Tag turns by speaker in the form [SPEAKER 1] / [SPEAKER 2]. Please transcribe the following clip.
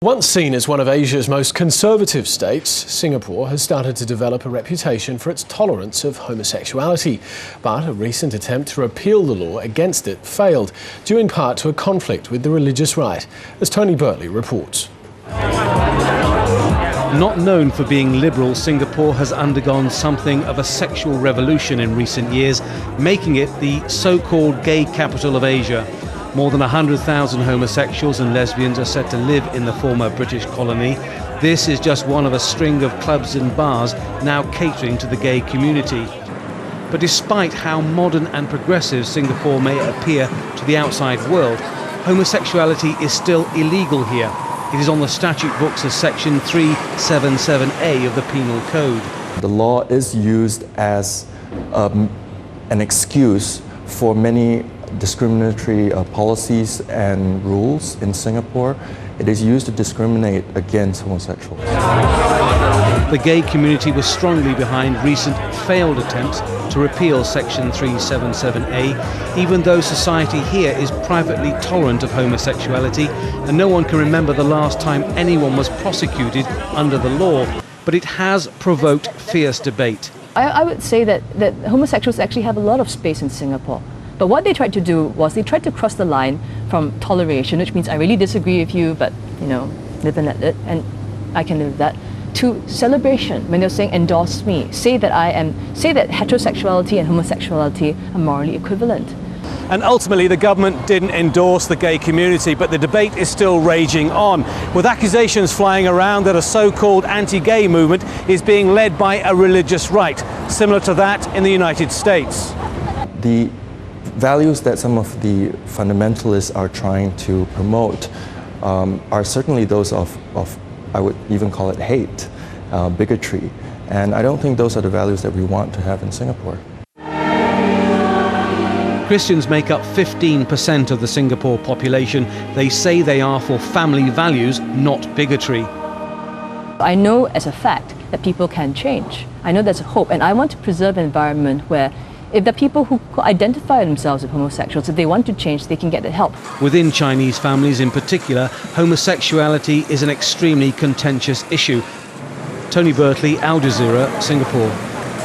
[SPEAKER 1] Once seen as one of Asia's most conservative states, Singapore has started to develop a reputation for its tolerance of homosexuality. But a recent attempt to repeal the law against it failed, due in part to a conflict with the religious right, as Tony Birtley reports.
[SPEAKER 2] Not known for being liberal, Singapore has undergone something of a sexual revolution in recent years, making it the so-called gay capital of Asia. More than 100,000 homosexuals and lesbians are said to live in the former British colony. This is just one of a string of clubs and bars now catering to the gay community. But despite how modern and progressive Singapore may appear to the outside world, homosexuality is still illegal here. It is on the statute books as Section 377A of the Penal Code.
[SPEAKER 3] The law is used as an excuse for many discriminatory policies and rules in Singapore. It is used to discriminate against homosexuals.
[SPEAKER 2] The gay community was strongly behind recent failed attempts to repeal Section 377A, even though society here is privately tolerant of homosexuality, and no one can remember the last time anyone was prosecuted under the law. But it has provoked fierce debate.
[SPEAKER 4] I would say that homosexuals actually have a lot of space in Singapore. But what they tried to do was they tried to cross the line from toleration, which means I really disagree with you, but live and let it, and I can live with that, to celebration, when they're saying endorse me, say that heterosexuality and homosexuality are morally equivalent.
[SPEAKER 2] And ultimately the government didn't endorse the gay community, but the debate is still raging on, with accusations flying around that a so-called anti-gay movement is being led by a religious right, similar to that in the United States.
[SPEAKER 3] The values that some of the fundamentalists are trying to promote are certainly those of, I would even call it hate, bigotry. And I don't think those are the values that we want to have in Singapore.
[SPEAKER 2] Christians make up 15% of the Singapore population. They say they are for family values, not bigotry.
[SPEAKER 4] I know as a fact that people can change. I know there's a hope, and I want to preserve an environment where if the people who identify themselves as homosexuals, if they want to change, they can get the help.
[SPEAKER 2] Within Chinese families in particular, homosexuality is an extremely contentious issue. Tony Birtley, Al Jazeera, Singapore.